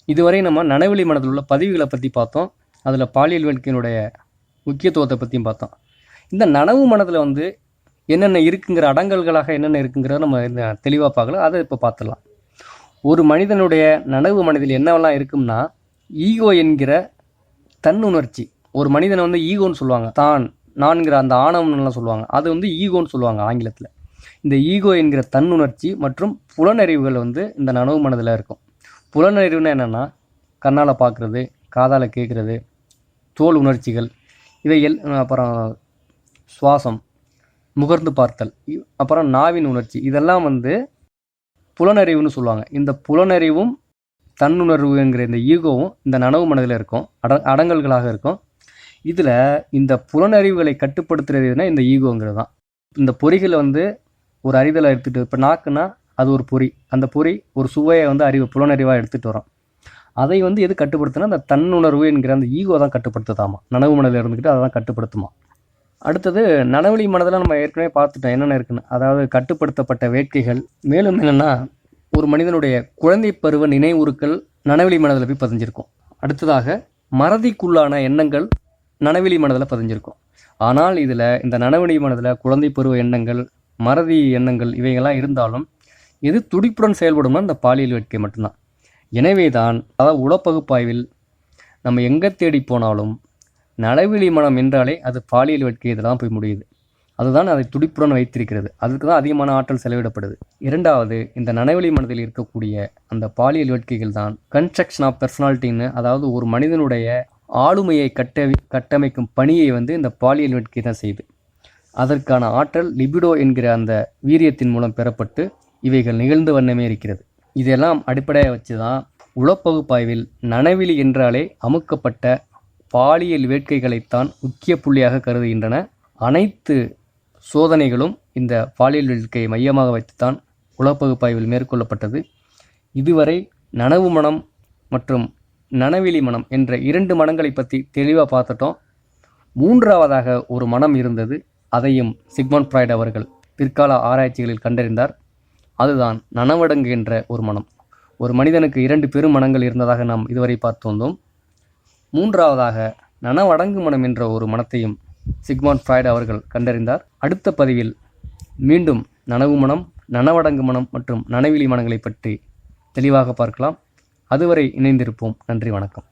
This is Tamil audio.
இதுவரை நம்ம நனவெளி மனதில் உள்ள பதிவுகளை பற்றி பார்த்தோம். அதில் பாலியல் வேட்கையினுடைய முக்கியத்துவத்தை பற்றியும் பார்த்தோம். இந்த நனவு மனதில் வந்து என்னென்ன இருக்குங்கிற அடங்கல்களாக என்னென்ன இருக்குங்கிறத நம்ம தெளிவாக பார்க்கலாம். அதை இப்போ பார்த்துடலாம். ஒரு மனிதனுடைய நனவு மனதில் என்னவெல்லாம் இருக்கும்னா, ஈகோ என்கிற தன்னுணர்ச்சி. ஒரு மனிதனை வந்து ஈகோன்னு சொல்லுவாங்க. நான்கிற அந்த ஆணவம்லாம் சொல்லுவாங்க. அது வந்து ஈகோன்னு சொல்லுவாங்க ஆங்கிலத்தில். இந்த ஈகோ என்கிற தன்னுணர்ச்சி மற்றும் புலனறிவுகள் வந்து இந்த நனவு மனதில் இருக்கும். புலனறிவுன்னா என்னென்னா, கண்ணால் பார்க்குறது, காதால் கேட்குறது, தோல் உணர்ச்சிகள், இவைகள், அப்புறம் சுவாசம், முகர்ந்து பார்த்தல், அப்புறம் நாவின் உணர்ச்சி, இதெல்லாம் வந்து புலனறிவுன்னு சொல்லுவாங்க. இந்த புலனறிவும் தன்னுணர்வுங்கிற இந்த ஈகோவும் இந்த நனவு மனதில் இருக்கும், அடங்கல்களாக இருக்கும். இதில் இந்த புலனறிவுகளை கட்டுப்படுத்துறதுனா இந்த ஈகோங்கிறது தான். இந்த பொறிகளை வந்து ஒரு அறிதலை எடுத்துகிட்டு, இப்போ நாக்குன்னா அது ஒரு பொறி, அந்த பொறி ஒரு சுவையை வந்து புலனறிவாக எடுத்துகிட்டு வரோம். அதை வந்து எது கட்டுப்படுத்தினா அந்த தன்னுணர்வு என்கிற அந்த ஈகோ தான் கட்டுப்படுத்துதாமா. நனவு மனதில் இருந்துக்கிட்டு அதை தான் கட்டுப்படுத்துமா. அடுத்தது நனவெளி மனதில் நம்ம ஏற்கனவே பார்த்துட்டோம் என்னென்ன இருக்குன்னு. அதாவது கட்டுப்படுத்தப்பட்ட வேட்கைகள். மேலும் என்னென்னா, ஒரு மனிதனுடைய குழந்தை பருவ நினைவுறுக்கள் நனவெளி மனதில் போய் பதிஞ்சிருக்கும். அடுத்ததாக மறதிக்குள்ளான எண்ணங்கள் நனவெளி மனதில் பதிஞ்சிருக்கும். ஆனால் இதில் இந்த நனவெளி மனதில் குழந்தை பருவ எண்ணங்கள், மறதி எண்ணங்கள் இவைகள்லாம் இருந்தாலும் எது துடிப்புடன் செயல்படும்னா இந்த பாலியல் வேட்கை மட்டும்தான். எனவே தான் அதாவது உளப்பகுப்பாய்வில் நம்ம எங்கே தேடி போனாலும் நனவெளி மனம் என்றாலே அது பாலியல் வேட்கை இதெல்லாம் போய் முடியுது. அதுதான் அதை துடிப்புடன் வைத்திருக்கிறது. அதுக்கு தான் அதிகமான ஆற்றல் செலவிடப்படுது. இரண்டாவது, இந்த நனவெளி மனதில் இருக்கக்கூடிய அந்த பாலியல் வேட்கைகள் தான் கன்ஸ்ட்ரக்ஷன் ஆஃப் பெர்சனாலிட்டின்னு, அதாவது ஒரு மனிதனுடைய ஆளுமையை கட்டமைக்கும் பணியை வந்து இந்த பாலியல் வேட்கை தான் செய்யுது. அதற்கான ஆற்றல் லிபிடோ என்கிற அந்த வீரியத்தின் மூலம் பெறப்பட்டு இவைகள் நிகழ்ந்த வண்ணமே இருக்கிறது. இதெல்லாம் அடிப்படையாக வச்சு தான் உளப்பகுப்பாய்வில் நனவெளி என்றாலே அமுக்கப்பட்ட பாலியல் வேட்கைகளைத்தான் முக்கிய புள்ளியாக கருதுகின்றன. அனைத்து சோதனைகளும் இந்த பாலியல் வேட்கையை மையமாக வைத்துத்தான் உளப்பகுப்பாய்வில் மேற்கொள்ளப்பட்டது. இதுவரை நனவு மனம் மற்றும் நனவெளி மனம் என்ற 2 மனங்களை பற்றி தெளிவாக பார்த்துட்டோம். மூன்றாவதாக ஒரு மனம் இருந்தது. அதையும் சிக்மண்ட் ஃப்ராய்ட் அவர்கள் பிற்கால ஆராய்ச்சிகளில் கண்டறிந்தார். அதுதான் நனவடங்கு என்ற ஒரு மனம். ஒரு மனிதனுக்கு 2 பெரும் மனங்கள் இருந்ததாக நாம் இதுவரை பார்த்து வந்தோம். மூன்றாவதாக நனவடங்கு மனம் என்ற ஒரு மனத்தையும் சிக்மண்ட் ஃப்ராய்ட் அவர்கள் கண்டறிந்தார். அடுத்த பதிவில் மீண்டும் நனவு மனம், நனவடங்கு மனம் மற்றும் நனவெளி மனங்களை பற்றி தெளிவாக பார்க்கலாம். அதுவரை இணைந்திருப்போம். நன்றி, வணக்கம்.